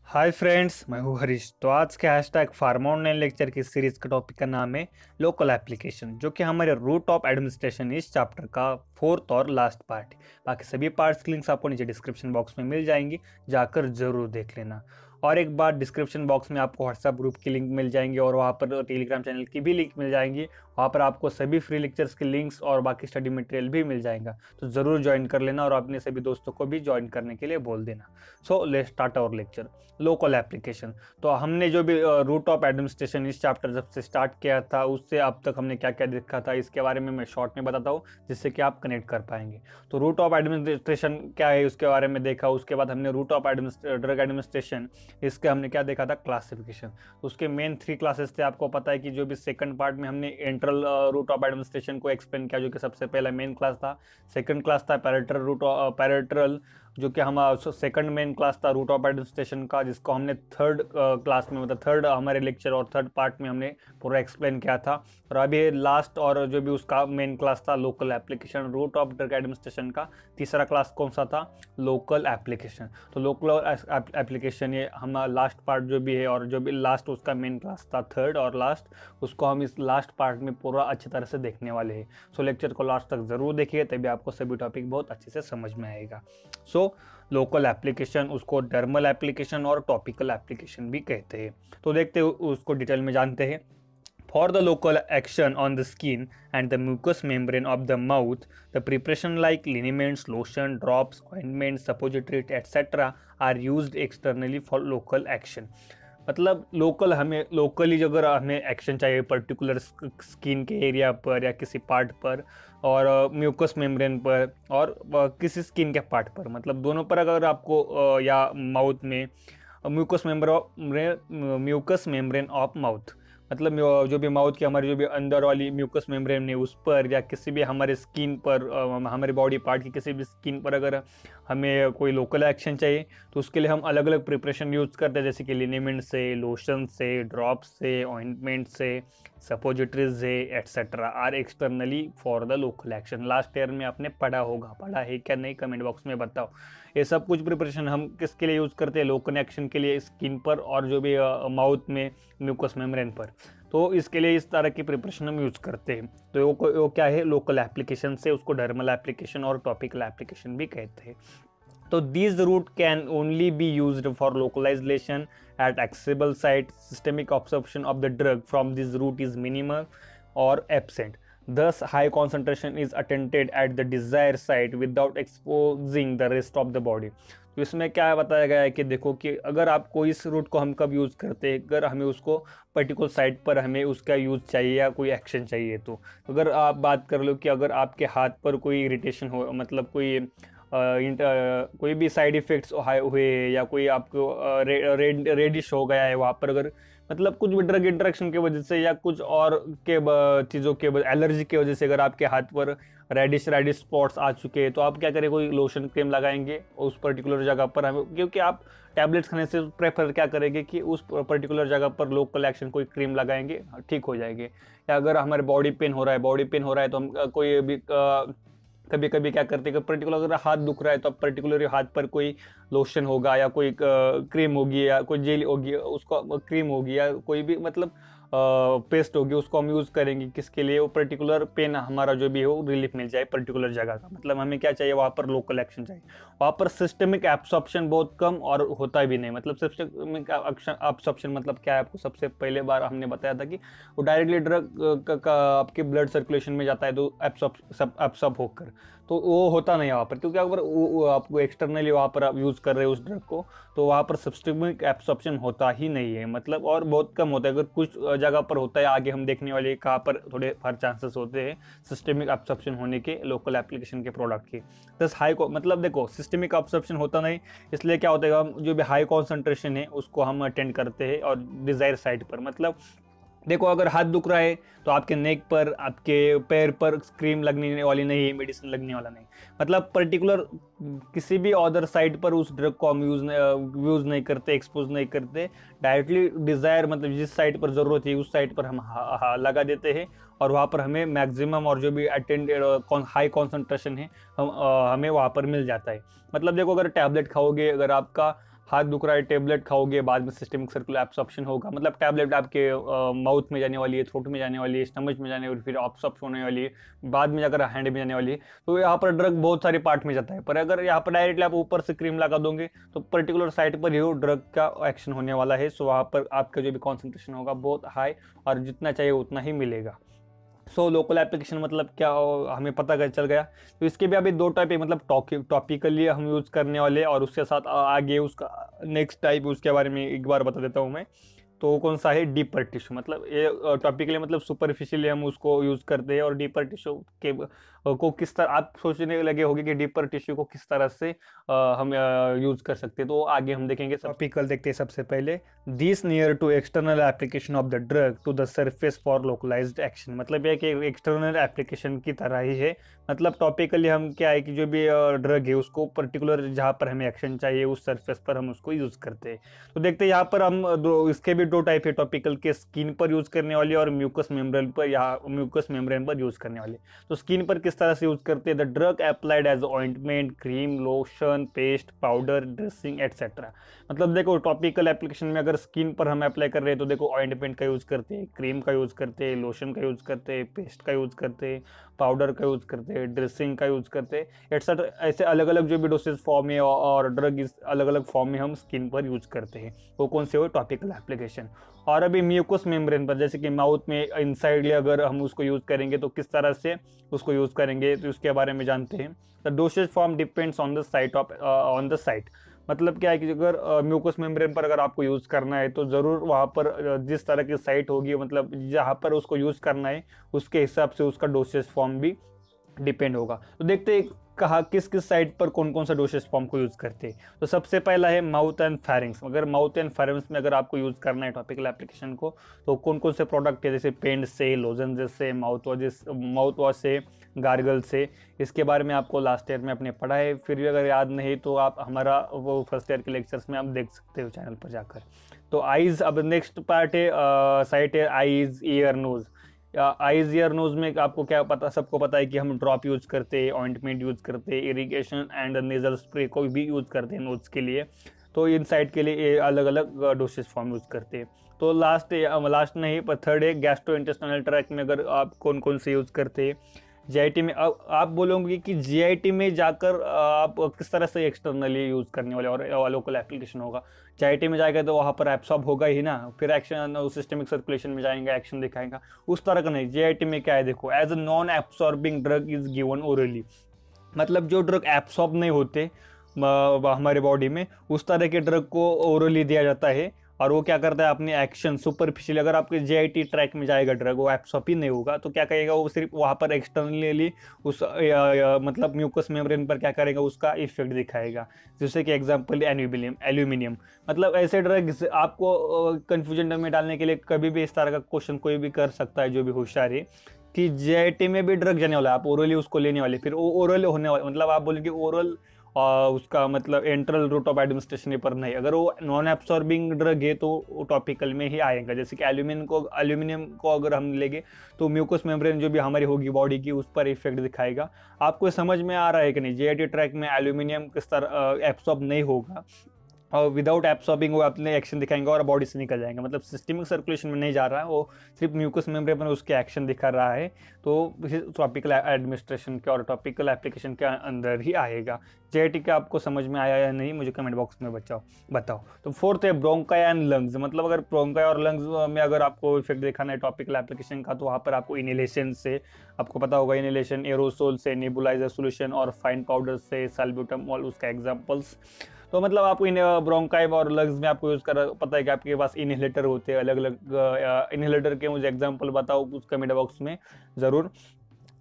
Hi friends, मैं हूँ हरीश। तो आज के हैशटैग फार्मा ऑनलाइन लेक्चर की सीरीज का टॉपिक का नाम है लोकल एप्लीकेशन, जो कि हमारे रूट ऑफ एडमिनिस्ट्रेशन इस चैप्टर का फोर्थ और लास्ट पार्ट है। बाकी सभी पार्ट्स की लिंक्स आपको नीचे डिस्क्रिप्शन बॉक्स में मिल जाएंगी, जाकर जरूर देख लेना। और एक बार डिस्क्रिप्शन बॉक्स में आपको व्हाट्सएप ग्रुप की लिंक मिल जाएंगी और वहाँ पर टेलीग्राम चैनल की भी लिंक मिल जाएंगी। वहाँ पर आपको सभी फ्री लेक्चर्स के लिंक्स और बाकी स्टडी मटेरियल भी मिल जाएगा, तो ज़रूर ज्वाइन कर लेना और अपने सभी दोस्तों को भी ज्वाइन करने के लिए बोल देना। So let's start our lecture local application. तो हमने जो भी रूट ऑफ एडमिनिस्ट्रेशन इस चैप्टर जब से स्टार्ट किया था उससे अब तक हमने क्या क्या देखा था, इसके बारे में मैं शॉर्ट में बताता हूँ जिससे कि आप कनेक्ट कर पाएंगे। तो रूट ऑफ एडमिनिस्ट्रेशन क्या है उसके बारे में देखा। उसके बाद हमने रूट ऑफ ड्रग एडमिनिस्ट्रेशन, इसके हमने क्या देखा था, क्लासिफिकेशन। उसके मेन 3 क्लासेस थे, आपको पता है कि जो भी सेकंड पार्ट में हमने एंट्रल रूट ऑफ एडमिनिस्ट्रेशन को एक्सप्लेन किया, जो कि सबसे पहला मेन क्लास था। सेकंड क्लास था पैरेटरल रूट पैरेटरल, जो कि हम सेकंड मेन क्लास था रूट ऑफ एडमिनिस्ट्रेशन का, जिसको हमने थर्ड क्लास में, मतलब थर्ड हमारे लेक्चर और थर्ड पार्ट में हमने पूरा एक्सप्लेन किया था। और अभी लास्ट और जो भी उसका मेन क्लास था local application, route of drug administration का तीसरा क्लास कौन सा था, लोकल एप्लीकेशन। तो लोकल एप्लीकेशन ये हमारा लास्ट पार्ट जो भी है, और जो भी लास्ट उसका मेन क्लास था थर्ड और लास्ट, उसको हम इस लास्ट पार्ट में पूरा अच्छी तरह से देखने वाले हैं। सो लेक्चर को लास्ट तक जरूर देखिए, तभी आपको सभी टॉपिक बहुत अच्छे से समझ में आएगा। सो लोकल एप्लीकेशन, उसको डर्मल एप्लीकेशन और टॉपिकल एप्लीकेशन भी कहते हैं। तो देखते हैं उसको डिटेल में जानते हैं। For the local action on the skin and the mucous membrane of the mouth, the preparation like liniments, lotion, drops, ointments, suppository, etc. are used externally for local action. मतलब लोकल, हमें locally अगर हमें action चाहिए particular skin के area पर या किसी part पर, और म्यूकस मेम्ब्रेन पर और किसी स्किन के पार्ट पर, मतलब दोनों पर अगर आपको या माउथ में म्यूकस मेम्ब्रेन ऑफ माउथ, मतलब जो भी माउथ की हमारी जो भी अंदर वाली म्यूकस मेम्ब्रेन है उस पर, या किसी भी हमारे स्किन पर, हमारे बॉडी पार्ट की किसी भी स्किन पर अगर हमें कोई लोकल एक्शन चाहिए, तो उसके लिए हम अलग अलग प्रिपरेशन यूज़ करते हैं, जैसे कि लिनेमेंट से, लोशन से, ड्रॉप से, ऑइंटमेंट से, सपोजिटरीज से, etcetera or externally for the local action. Last year में आपने पढ़ा होगा, पढ़ा है क्या नहीं कमेंट बॉक्स में बताओ। ये सब कुछ प्रिपरेशन हम किसके लिए यूज़ करते हैं, लोकल एक्शन के लिए स्किन पर और जो भी माउथ में म्यूकस मेम्ब्रेन पर। तो इसके लिए इस तरह की प्रिपरेशन हम यूज़ करते हैं। तो वो क्या है, लोकल एप्लीकेशन से उसको डर्मल एप्लीकेशन और टॉपिकल एप्लीकेशन भी कहते हैं। तो these route can only be used for localization at accessible site. Systemic absorption of the drug from this route is minimal or absent. Thus, high concentration is attained at the desired site without exposing the rest of the body. तो इसमें क्या बताया गया है कि देखो कि अगर आपको इस रूट को हम कब यूज़ करते हैं, अगर हमें उसको पर्टिकुलर साइट पर हमें उसका यूज़ चाहिए या कोई एक्शन चाहिए। तो अगर आप बात कर लो कि अगर आपके हाथ पर कोई इरिटेशन हो, मतलब कोई भी साइड इफ़ेक्ट्स हुए, या कोई आपको रेडिश हो गया है वहाँ पर, अगर मतलब कुछ भी ड्रग इंटरेक्शन की वजह से या कुछ और के चीज़ों के एलर्जी की वजह से अगर आपके हाथ पर रेडिश स्पॉट्स आ चुके हैं, तो आप क्या करें, कोई लोशन क्रीम लगाएंगे उस पर्टिकुलर जगह पर। हमें क्योंकि आप टैबलेट्स खाने से प्रेफर क्या करेंगे कि उस पर्टिकुलर जगह पर लोकल एक्शन कोई क्रीम लगाएंगे, ठीक हो जाएंगे। या अगर हमारे बॉडी पेन हो रहा है तो हम कोई भी कभी कभी क्या करते हैं कि पर्टिकुलर अगर हाथ दुख रहा है तो अब पर्टिकुलर हाथ पर कोई लोशन होगा या कोई क्रीम होगी या कोई जेल होगी, उसको क्रीम होगी या कोई भी मतलब पेस्ट होगी, उसको हम यूज़ करेंगे किसके लिए, वो पर्टिकुलर पेन हमारा जो भी हो रिलीफ मिल जाए पर्टिकुलर जगह का। मतलब हमें क्या चाहिए, वहाँ पर लोकल एक्शन चाहिए। वहाँ पर सिस्टमिक एब्सॉर्प्शन बहुत कम और होता भी नहीं। मतलब सिस्टमिक एब्सॉर्प्शन मतलब क्या है, आपको सबसे पहले बार हमने बताया था कि वो डायरेक्टली ड्रग आपके ब्लड सर्कुलेशन में जाता है, तो एब्सॉर्ब होकर, तो वो होता नहीं है वहाँ पर। क्योंकि अगर आपको एक्सटर्नली वहाँ पर आप यूज़ कर रहे हो उस ड्रग को, तो वहाँ पर सिस्टमिक एब्सॉर्प्शन होता ही नहीं है, मतलब और बहुत कम होता है। अगर कुछ जगह पर होता है, आगे हम देखने वाले कहाँ पर थोड़े हर चांसेस होते हैं सिस्टमिक एब्सॉर्प्शन होने के लोकल एप्लीकेशन के प्रोडक्ट के। दस हाई को मतलब देखो सिस्टमिक एब्सॉर्प्शन होता नहीं, इसलिए क्या होता है, हम जो भी हाई कॉन्सेंट्रेशन है उसको हम अटेंड करते हैं और डिजायर साइट पर। मतलब देखो अगर हाथ दुख रहा है तो आपके नेक पर, आपके पैर पर क्रीम लगने वाली नहीं है, मेडिसिन लगने वाला नहीं। मतलब पर्टिकुलर किसी भी अदर साइट पर उस ड्रग को हम यूज़ नहीं करते, एक्सपोज नहीं करते। डायरेक्टली डिज़ायर मतलब जिस साइट पर ज़रूरत है उस साइट पर हम लगा देते हैं, और वहाँ पर हमें मैक्सिमम और जो भी अटेंडेड हाई कॉन्सेंट्रेशन है हमें वहाँ पर मिल जाता है। मतलब देखो अगर टैबलेट खाओगे, अगर आपका हाथ दुख रहा है, टेबलेट खाओगे, बाद में सिस्टमिक सर्कुलर एब्सॉर्प्शन होगा, मतलब टैबलेट आपके माउथ में जाने वाली है, थ्रोट में जाने वाली है, स्टमच में जाने वाली, फिर एब्सॉर्प्शन होने वाली है, बाद में जाकर हैंड में जाने वाली है। तो यहाँ पर ड्रग बहुत सारे पार्ट में जाता है, पर अगर यहाँ पर डायरेक्टली आप ऊपर से क्रीम लगा दोगे तो पर्टिकुलर साइट पर ही ड्रग का एक्शन होने वाला है। सो वहाँ पर आपका जो भी कॉन्सेंट्रेशन होगा बहुत हाई, और जितना चाहिए उतना ही मिलेगा। सो लोकल एप्लीकेशन मतलब क्या हमें पता चल गया। तो इसके भी अभी दो टाइप है, मतलब टॉपिकली हम यूज़ करने वाले, और उसके साथ आगे उसका नेक्स्ट टाइप उसके बारे में एक बार बता देता हूँ मैं। तो कौन सा है, डीपर टिश्यू। मतलब ये टॉपिकली मतलब सुपरफिशियली हम उसको यूज़ करते हैं, और डीपर टिश्यू के को किस तरह आप सोचने लगे होंगे कि डीपर टिश्यू को किस तरह से हम यूज़ कर सकते हैं। तो आगे हम देखेंगे। टॉपिकल देखते हैं सबसे पहले, this near to external application of the drug to the surface for localised action. मतलब यह कि एक्सटर्नल एप्लीकेशन की तरह ही है। मतलब टॉपिकली हम क्या है कि जो भी ड्रग है उसको पर्टिकुलर जहाँ पर हमें एक्शन चाहिए उस सरफेस पर हम उसको यूज़ करते हैं। तो देखते हैं यहाँ पर हम इसके भी दो टाइप है, टॉपिकल के स्किन पर यूज़ करने वाले और म्यूकस मेम्ब्रेन पर, या म्यूकस मेम्ब्रेन पर यूज़ करने वाले। तो स्किन पर किस तरह से यूज़ करते हैं, the drug applied as ointment, cream, lotion, paste, powder, dressing etcetera. मतलब देखो टॉपिकल एप्लीकेशन में अगर स्किन पर हम अप्लाई कर रहे हैं तो देखो ऑइंटमेंट का यूज़ करते हैं, क्रीम का यूज़ करते हैं, लोशन का यूज़ करते हैं, पेस्ट का यूज़ करते हैं, पाउडर का यूज़ करते हैं, ड्रेसिंग का यूज़ करते हैं, एटसेट्रा। ऐसे अलग अलग जो भी डोसेज फॉर्म है और ड्रग इस अलग अलग फॉर्म में हम स्किन पर यूज़ करते हैं। वो कौन से हो, टॉपिकल एप्लीकेशन। और अभी म्यूकस मेम्ब्रेन पर, जैसे कि माउथ में इनसाइडली अगर हम उसको यूज़ करेंगे तो किस तरह से उसको यूज़ करेंगे, तो उसके बारे में जानते हैं। The dosage form depends on the site on the site. मतलब क्या है कि अगर म्यूकस मेम्ब्रेन पर अगर आपको यूज़ करना है तो ज़रूर वहाँ पर जिस तरह की साइट होगी, मतलब जहाँ पर उसको यूज़ करना है उसके हिसाब से उसका डोसेज फॉर्म भी डिपेंड होगा। तो देखते हैं कहा किस किस साइड पर कौन कौन सा डोसेज फॉर्म को यूज़ करते हैं। तो सबसे पहला है माउथ एंड फेरिंग्स। अगर माउथ एंड फेरिंग्स में अगर आपको यूज़ करना है टॉपिकल एप्लीकेशन को, तो कौन कौन से प्रोडक्ट है, जैसे पेंट से, लोजन से, माउथ वॉश से, गार्गल से, इसके बारे में आपको लास्ट ईयर में आपने पढ़ा है। फिर भी अगर याद नहीं तो आप हमारा वो फर्स्ट ईयर के लेक्चर्स में आप देख सकते हो चैनल पर जाकर। तो आइज़, अब नेक्स्ट पार्ट है साइट है eyes, ear, nose. Eyes ear nose में आपको क्या पता, सबको पता है कि हम ड्रॉप यूज करते हैं, ऑइंटमेंट यूज करते हैं, इरिगेशन एंड नेजल स्प्रे को भी यूज करते हैं नोज के लिए। तो इन साइड के लिए अलग अलग डोसेज फॉर्म यूज करते हैं। तो लास्ट नहीं पर थर्ड है गैस्ट्रो इंटेस्टाइनल ट्रैक्ट में अगर आप कौन कौन से यूज करते हैं। जीआईटी में आप बोलोगे कि जीआईटी में जाकर आप किस तरह से एक्सटर्नली यूज़ करने वाले और लोकल एप्लीकेशन होगा। जीआईटी में जाएगा तो वहाँ पर एब्सॉर्ब होगा ही ना, फिर एक्शन सिस्टमिक सर्कुलेशन में जाएंगे, एक्शन दिखाएगा, उस तरह का नहीं। जीआईटी में क्या है, देखो as a non absorbing drug is given orally. मतलब जो ड्रग एब्सॉर्ब नहीं होते हमारे बॉडी में, उस तरह के ड्रग को ओरली दिया जाता है। और वो क्या करता है, अपनी एक्शन सुपरफिशियल, अगर आपके जीआईटी ट्रैक में जाएगा ड्रग, वो एब्सॉर्ब ही नहीं होगा, तो क्या करेगा वो, सिर्फ वहाँ पर एक्सटर्नली उस मतलब म्यूकस मेम्ब्रेन पर क्या करेगा, उसका इफेक्ट दिखाएगा। जैसे कि एग्जांपल एल्यूमिनियम। मतलब ऐसे ड्रग्स आपको कंफ्यूजन में डालने के लिए कभी भी इस तरह का क्वेश्चन कोई भी कर सकता है जो भी होशियार है, कि जीआईटी में भी ड्रग जाने वाला है, आप ओरली उसको लेने वाले, फिर ओरल होने वाले, मतलब आप बोलेंगे ओरल उसका मतलब एंट्रल रूट ऑफ एडमिनिस्ट्रेशन पर नहीं। अगर वो नॉन एब्सॉर्बिंग ड्रग है तो वो टॉपिकल में ही आएगा। जैसे कि एल्यूमिनियम को अगर हम लेंगे तो म्यूकस मेम्ब्रेन जो भी हमारी होगी बॉडी की, उस पर इफेक्ट दिखाएगा। आपको समझ में आ रहा है कि नहीं, जीआईटी ट्रैक में एल्यूमिनियम किस तरह एब्सॉर्ब नहीं होगा, और विदाउट एब्सॉर्बिंग वो अपने एक्शन दिखाएंगे और बॉडी से निकल जाएंगे, मतलब सिस्टमिक सर्कुलेशन में नहीं जा रहा है, वो सिर्फ म्यूकस मेम्ब्रेन पर उसके एक्शन दिखा रहा है। तो टॉपिकल एडमिनिस्ट्रेशन के और टॉपिकल एप्लीकेशन के अंदर ही आएगा। जेआईटी का आपको समझ में आया या नहीं, मुझे कमेंट बॉक्स में बताओ। तो फोर्थ है ब्रोंकाई एंड लंग्स। मतलब अगर ब्रोंकाई और लंग्स में अगर आपको इफेक्ट दिखाना है टॉपिकल एप्लीकेशन का, तो वहाँ पर आपको इनहेलेशन से, आपको पता होगा इनहेलेशन एरोसोल से, नेबुलाइजर सोल्यूशन और फाइन पाउडर से, सल्ब्यूटामॉल उसका एग्जाम्पल्स। तो मतलब आपको इन ब्रोंकाई और लंग्स में आपको यूज़ कर पता है कि आपके पास इनहेलेटर होते हैं, अलग अलग इनहेलेटर के मुझे एग्जांपल बताओ कुछ कमेंट बॉक्स में ज़रूर।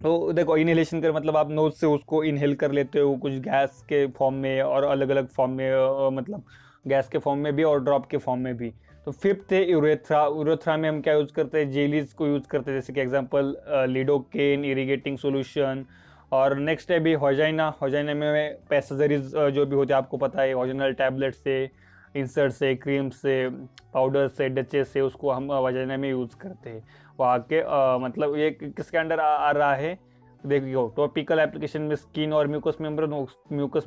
तो देखो इनहेलेशन कर मतलब आप नोज से उसको इनहेल कर लेते हो, कुछ गैस के फॉर्म में और अलग अलग फॉर्म में, मतलब गैस के फॉर्म में भी और ड्रॉप के फॉर्म में भी। तो फिफ्थ है यूरेथ्रा में हम क्या यूज़ करते हैं, जेलीज को यूज़ करते हैं, जैसे कि एग्जांपल लिडोकेन, इरिगेटिंग सोल्यूशन। और नेक्स्ट है भी होजाइना में पैसेजरीज जो भी होते हैं आपको पता है, ओरिजिनल टैबलेट से, इंसर्ट से, क्रीम से, पाउडर से, डचेस से, उसको हम वजाइना में यूज़ करते हैं। वो आके मतलब ये किसके अंडर आ रहा है, देखियो टॉपिकल एप्लीकेशन में स्किन और म्यूकस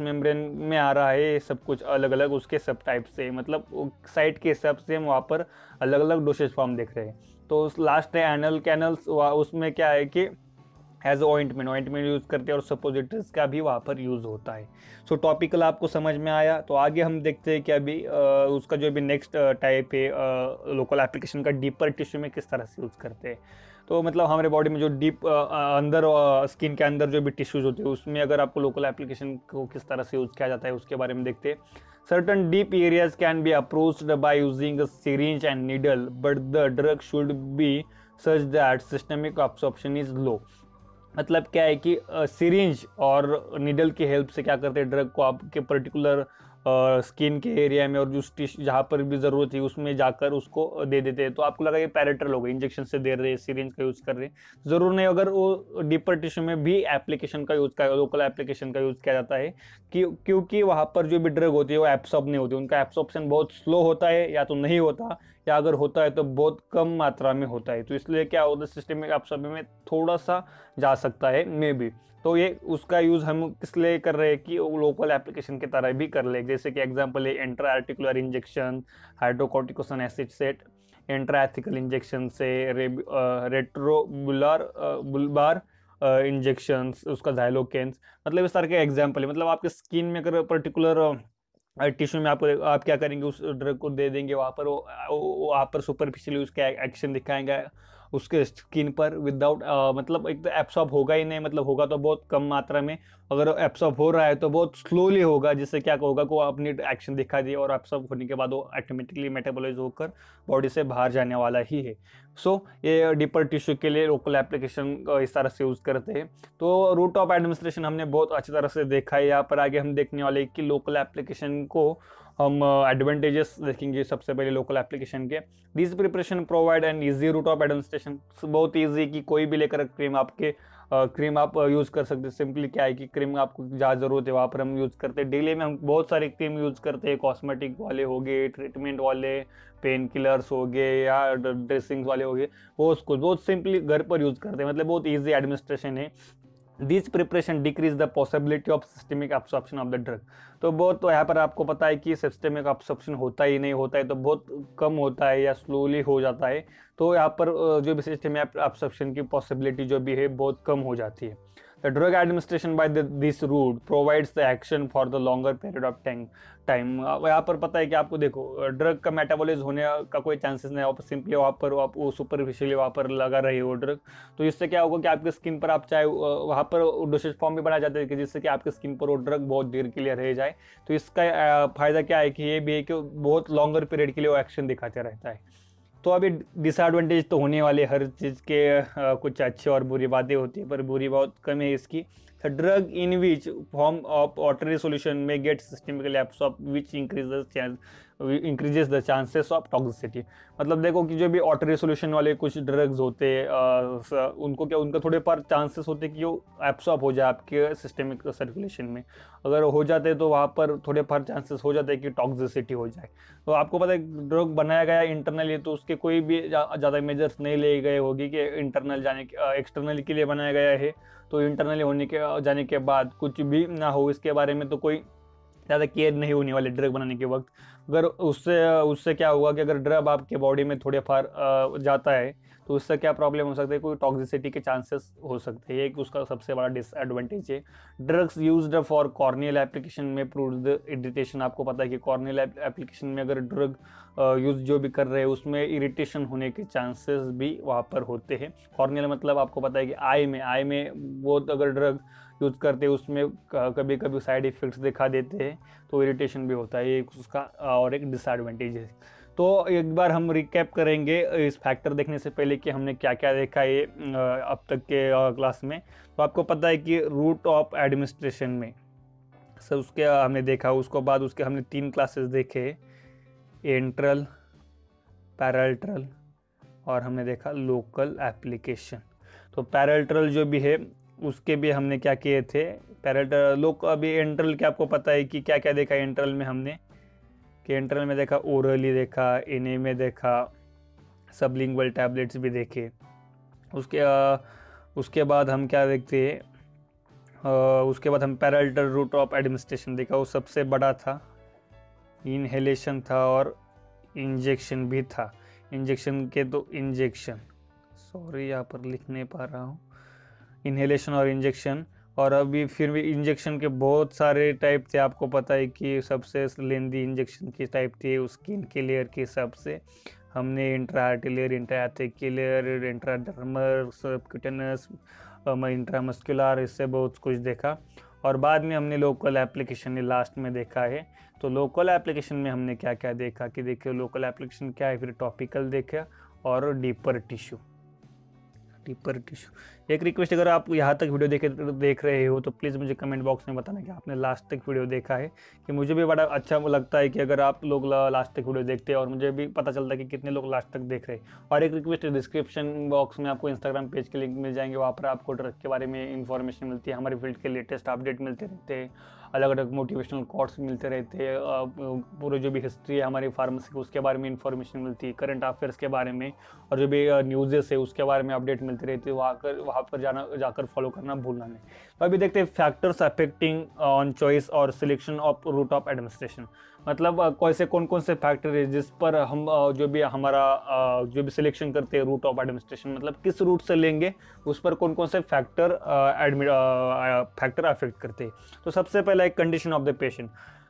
मेम्ब्रेन में आ रहा है, ये सब कुछ अलग अलग उसके सब टाइप से, मतलब साइट के हिसाब से हम वहाँ पर अलग अलग डोसेज फॉर्म देख रहे हैं। तो लास्ट है एनल कैनल्स, उसमें क्या है कि एज ऑइंटमेंट यूज़ करते हैं और सपोजिटरीज का भी वहाँ पर यूज़ होता है। सो टॉपिकल आपको समझ में आया, तो आगे हम देखते हैं कि अभी उसका जो भी नेक्स्ट टाइप है लोकल एप्लीकेशन का, डीपर टिश्यू में किस तरह से यूज़ करते हैं। तो मतलब हमारे बॉडी में जो डीप अंदर स्किन के अंदर जो भी टिश्यूज होते हैं उसमें अगर आपको लोकल एप्लीकेशन को किस तरह से यूज़ किया जाता है उसके बारे में देखते हैं। Certain deep areas can be approached by using a syringe and needle, but the drug should be such that systemic absorption is low. मतलब क्या है कि सिरिंज और निडल की हेल्प से क्या करते हैं, ड्रग को आपके पर्टिकुलर स्किन के एरिया में और जो जहाँ पर भी ज़रूरत है उसमें जाकर उसको दे देते हैं। तो आपको लगा ये पैरेट्रल हो गई, इंजेक्शन से दे रहे हैं, सिरिंज का यूज़ कर रहे हैं, ज़रूर नहीं। अगर वो डीपर टिश्यू में भी एप्लीकेशन का यूज़, लोकल एप्लीकेशन का यूज़ किया जाता है क्योंकि वहाँ पर जो भी ड्रग होती है वो एब्सॉर्ब नहीं होती, उनका एब्सॉर्प्शन बहुत स्लो होता है या तो नहीं होता, या अगर होता है तो बहुत कम मात्रा में होता है। तो इसलिए क्या होता है, सिस्टमिक एब्सॉर्ब में थोड़ा सा जा सकता है मे बी। तो ये उसका यूज़ हम किस लिए कर रहे हैं कि लोकल एप्लीकेशन की तरह भी कर ले, जैसे कि एग्जांपल है intra articular injection, hydrocortisone acetate, intrathecal injection से रेट्रोबुलर बुलबार इंजेक्शंस, उसका जाइलोकेंस, मतलब इस तरह के एग्जांपल है। मतलब आपके स्किन में अगर पर्टिकुलर टिश्यू में आपको आप क्या करेंगे, उस ड्रग को दे देंगे, वहाँ पर वहाँ पर सुपरफिशियली उसका एक्शन दिखाएंगे उसके स्किन पर विदाउट मतलब एक तो एब्सॉर्ब होगा ही नहीं, मतलब होगा तो बहुत कम मात्रा में, अगर एब्सॉर्ब हो रहा है तो बहुत स्लोली होगा, जिससे क्या होगा को अपनी एक्शन दिखा दिए और एब्सॉर्ब होने के बाद वो ऑटोमेटिकली मेटाबोलाइज होकर बॉडी से बाहर जाने वाला ही है। सो ये डीपर टिश्यू के लिए लोकल एप्लीकेशन इस तरह से यूज़ करते हैं। तो रूट ऑफ एडमिनिस्ट्रेशन हमने बहुत अच्छी तरह से देखा है। यहाँ पर आगे हम देखने वाले कि लोकल एप्लीकेशन को हम एडवांटेजेस देखेंगे। सबसे पहले लोकल एप्लीकेशन के, this preparation provide an easy route of administration, बहुत इजी कि कोई भी लेकर क्रीम आपके क्रीम आप यूज़ कर सकते हैं। सिंपली क्या है कि क्रीम आपको जहाँ ज़रूरत है वहाँ पर हम यूज़ करते हैं। डेली में हम बहुत सारे क्रीम यूज़ करते हैं, कॉस्मेटिक वाले हो गए, ट्रीटमेंट वाले, पेन किलर्स हो गए या ड्रेसिंग्स वाले हो गए, वो उसको बहुत सिंपली घर पर यूज़ करते हैं, मतलब बहुत ईजी एडमिनिस्ट्रेशन है। This preparation decrease the possibility of systemic absorption of the drug. तो बहुत, तो यहाँ पर आपको पता है कि सिस्टमिक एब्सॉर्प्शन होता ही नहीं, होता है तो बहुत कम होता है या स्लोली हो जाता है। तो यहाँ पर जो भी सिस्टमिक एब्सॉर्प्शन की पॉसिबिलिटी जो भी है बहुत कम हो जाती है। The drug administration by this route provides the action for the longer period of time. यहाँ पर पता है कि आपको देखो ड्रग का मेटाबॉलिज्म होने का कोई चांसेस नहीं, आप सिंपली वहाँ पर आप वो सुपरफिशियली वहाँ पर लगा रहे हो ड्रग। तो इससे क्या होगा कि आपके स्किन पर आप चाहे वहाँ पर डोसेज फॉर्म भी बनाया जाता है कि जिससे कि आपके स्किन पर वो ड्रग बहुत देर के लिए रह जाए। तो इसका फायदा क्या है कि ये भी है कि बहुत लॉन्गर पीरियड के लिए वो एक्शन दिखाते रहता है। तो अभी डिसएडवांटेज तो होने वाले, हर चीज़ के कुछ अच्छे और बुरी बातें होती है, पर बुरी बहुत कम है इसकी। The drug in which form of watery solution में get systemically absorb which increases the chances of toxicity. मतलब देखो कि जो भी वाटरी सॉल्यूशन वाले कुछ ड्रग्स होते हैं उनको क्या, उनका थोड़े पर चांसेस होते हैं कि वो एब्सॉर्ब हो जाए आपके सिस्टमिक सर्कुलेशन में। अगर हो जाते हैं तो वहाँ पर थोड़े पर चांसेस हो जाते हैं कि टॉक्सिसिटी हो जाए। तो आपको पता है ड्रग बनाया गया इंटरनली, तो उसके कोई भी ज़्यादा मेजर्स नहीं लिए गए होगी कि इंटरनल जाने के एक्सटर्नल के लिए बनाया गया है। तो इंटरनली होने के जाने के बाद कुछ भी ना हो, इसके बारे में तो कोई ज़्यादा केयर नहीं होने वाले ड्रग बनाने के वक्त। अगर उससे उससे क्या होगा कि अगर ड्रग आपके बॉडी में थोड़े फार जाता है तो उससे क्या प्रॉब्लम हो सकता है, कोई टॉक्सिसिटी के चांसेस हो सकते हैं, एक उसका सबसे बड़ा डिसएडवांटेज है। Drugs used for corneal application में प्रूव द इरिटेशन। आपको पता है कि कॉर्नियल एप्लीकेशन में अगर ड्रग यूज जो भी कर रहे हैं उसमें इरिटेशन होने के चांसेस भी वहाँ पर होते हैं। कॉर्नियल मतलब आपको पता है कि आई में बहुत अगर ड्रग यूज़ करते हैं उसमें कभी कभी साइड इफ़ेक्ट्स दिखा देते हैं, तो इरिटेशन भी होता है, ये उसका और एक डिसएडवांटेज है। तो एक बार हम रिकैप करेंगे इस फैक्टर देखने से पहले कि हमने क्या क्या देखा है अब तक के क्लास में। तो आपको पता है कि रूट ऑफ एडमिनिस्ट्रेशन में सब उसके हमने देखा, उसको बाद उसके हमने 3 क्लासेस देखे, एंट्रल, पैराल्ट्रल और हमने देखा लोकल एप्लीकेशन। तो पैराल्ट्रल जो भी है उसके भी हमने क्या किए थे, पैराल्ट्रल लोक अभी एंट्रल के आपको पता है कि क्या क्या देखा एंट्रल में हमने, कि एंट्रल में देखा ओरली देखा, इने में देखा, सबलिंगुअल टैबलेट्स भी देखे। उसके उसके बाद हम क्या देखते हैं, उसके बाद हम पैरेलल रूट ऑफ एडमिनिस्ट्रेशन देखा, वो सबसे बड़ा था। इनहेलेशन था और इंजेक्शन भी था। इंजेक्शन के तो इंजेक्शन, सॉरी यहाँ पर लिख नहीं पा रहा हूँ, इनहेलेशन और इंजेक्शन। और अभी फिर भी इंजेक्शन के बहुत सारे टाइप थे, आपको पता है कि सबसे लेंदी इंजेक्शन की टाइप थी स्किन के लेयर के हिसाब से। हमने intraarticular, intraarticular, intradermal, subcutaneous, intramuscular, इससे बहुत कुछ देखा। और बाद में हमने लोकल एप्लीकेशन लास्ट में देखा है। तो लोकल एप्लीकेशन में हमने क्या क्या देखा कि देखिए लोकल एप्लीकेशन क्या है, फिर टॉपिकल देखा और डीपर टिश्यू। एक रिक्वेस्ट, अगर आप यहाँ तक वीडियो देख रहे हो तो प्लीज़ मुझे कमेंट बॉक्स में बताना कि आपने लास्ट तक वीडियो देखा है, कि मुझे भी बड़ा अच्छा लगता है कि अगर आप लोग लास्ट तक वीडियो देखते हैं और मुझे भी पता चलता है कि कितने लोग लास्ट तक देख रहे हैं। और एक रिक्वेस्ट, डिस्क्रिप्शन बॉक्स में आपको इंस्टाग्राम पेज के लिंक मिल जाएंगे, वहाँ पर आपको ड्रग के बारे में इंफॉर्मेशन मिलती है, हमारे फील्ड के लेटेस्ट अपडेट मिलते रहते हैं, अलग अलग मोटिवेशनल कोट्स मिलते रहते हैं, पूरे जो भी हिस्ट्री है हमारी फार्मेसी की उसके बारे में इंफॉर्मेशन मिलती है, करंट अफेयर्स के बारे में, और जो भी न्यूज़ेस है उसके बारे में अपडेट मिलती रहती है। वहाँ पर जाकर फॉलो करना भूलना नहीं। तो अभी देखते हैं फैक्टर्स अफेक्टिंग ऑन चॉइस और selection of route of administration. मतलब कैसे कौन कौन से फैक्टर है जिस पर हम जो भी हमारा जो भी सिलेक्शन करते हैं रूट ऑफ एडमिनिस्ट्रेशन, मतलब किस रूट से लेंगे उस पर कौन कौन से फैक्टर अफेक्ट करते हैं। तो सबसे पहला एक condition of the patient.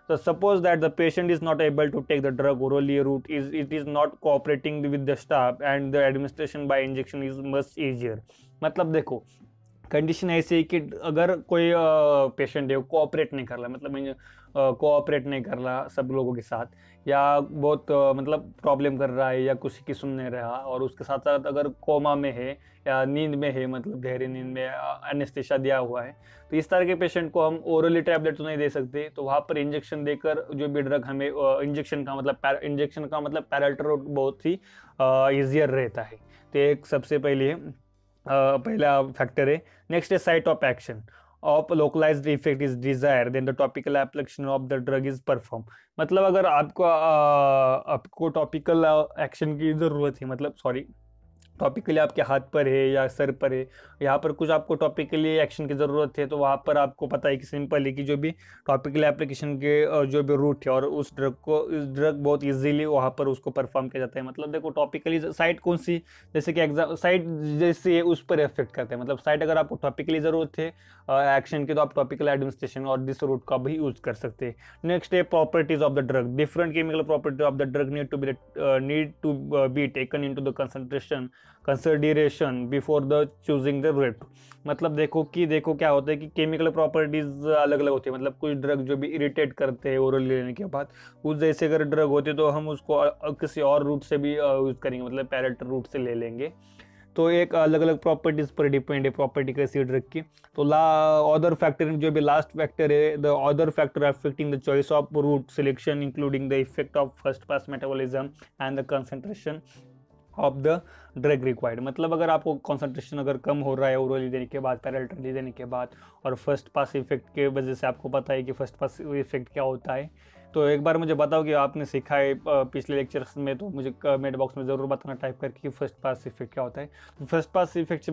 So suppose that the patient is not able to take the drug orally route, it is not cooperating with the staff and the administration by injection is much easier। मतलब देखो condition ऐसी है कि अगर कोई patient है वो cooperate नहीं कर रहा, मतलब कोऑपरेट नहीं कर रहा सब लोगों के साथ, या बहुत मतलब प्रॉब्लम कर रहा है या किसी की सुन नहीं रहा, और उसके साथ साथ अगर कोमा में है या नींद में है, मतलब गहरी नींद में एनेस्थीसिया दिया हुआ है, तो इस तरह के पेशेंट को हम ओरली टैबलेट तो नहीं दे सकते। तो वहाँ पर इंजेक्शन देकर जो भी ड्रग हमें इंजेक्शन का मतलब पैरेलल रूट बहुत ही ईजियर रहता है। तो एक सबसे पहला फैक्टर है। नेक्स्ट है site of action of localised effect is desire then the topical application of the drug is perform. मतलब अगर आपको टॉपिकल एक्शन की जरूरत है, मतलब सॉरी टॉपिकली आपके हाथ पर है या सर पर है, यहाँ पर कुछ आपको टॉपिकली एक्शन की ज़रूरत है, तो वहाँ पर आपको पता है कि सिंपल है कि जो भी टॉपिकल एप्लीकेशन के जो भी रूट है और उस ड्रग बहुत इजीली वहाँ पर उसको परफॉर्म किया जाता है। मतलब देखो टॉपिकली साइट कौन सी, जैसे कि एग्जाम साइट जैसे है उस पर इफेक्ट करते हैं। मतलब साइट अगर आपको टॉपिकली ज़रूरत है एक्शन की तो आप टॉपिकल एडमिनिस्ट्रेशन और दिस रूट का भी यूज कर सकते हैं। नेक्स्ट है properties of the drug. Different chemical property of the drug need to be taken into the consideration before the choosing the route. मतलब देखो क्या होता है कि केमिकल प्रॉपर्टीज अलग अलग होती है। मतलब कुछ ड्रग जो भी इरिटेट करते हैं ओरल लेने के बाद, कुछ जैसे अगर ड्रग होते तो हम उसको किसी और रूट से भी यूज करेंगे, मतलब पैरेलल रूट से ले लेंगे। तो एक अलग अलग प्रॉपर्टीज पर डिपेंड है प्रॉपर्टी कैसी ड्रग की। तो अदर फैक्टर जो भी लास्ट फैक्टर है, the other factor affecting the choice of route selection including the effect of first pass metabolism and the concentration of the drug required. मतलब अगर आपको कॉन्सेंट्रेशन अगर कम हो रहा है ओरली देने के बाद, पैरेलल देने के बाद, और फर्स्ट पास इफेक्ट के वजह से आपको पता है कि फर्स्ट पास इफेक्ट क्या होता है, तो एक बार मुझे बताओ कि आपने सीखा है पिछले लेक्चर्स में, तो मुझे कमेंट बॉक्स में ज़रूर बताना टाइप करके कि फर्स्ट पास इफेक्ट क्या होता है। तो फर्स्ट पास इफेक्ट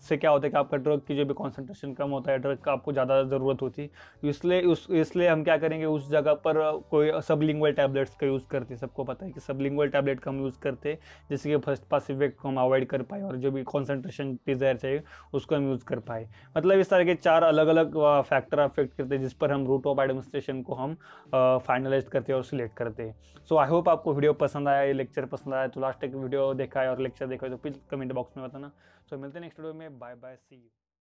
से क्या होता है कि आपका ड्रग की जो भी कॉन्सेंट्रेशन कम होता है, ड्रग का आपको ज़्यादा ज़रूरत होती है, इसलिए हम क्या करेंगे उस जगह पर कोई सबलिंगुअल टैबलेट्स का यूज़ करते हैं। सबको पता है कि सबलिंगुअल टैबलेट का हम यूज़ करते हैं जिससे कि फर्स्ट पास इफेक्ट को हम अवॉइड कर पाए और जो भी कॉन्सेंट्रेशन डिजायर चाहिए उसको हम यूज़ कर पाए। मतलब इस तरह के 4 अलग अलग फैक्टर अफेक्ट करते हैं जिस पर हम रूट ऑफ एडमिनिस्ट्रेशन को हम फाइनलाइज करते हैं और सिलेक्ट करते हैं। सो आई होप आपको वीडियो पसंद आया, ये लेक्चर पसंद आया, तो लास्ट तक वीडियो देखा है और लेक्चर देखा है तो प्लीज कमेंट बॉक्स में बताना। सो मिलते हैं नेक्स्ट वीडियो में, बाय बाय, सी यू।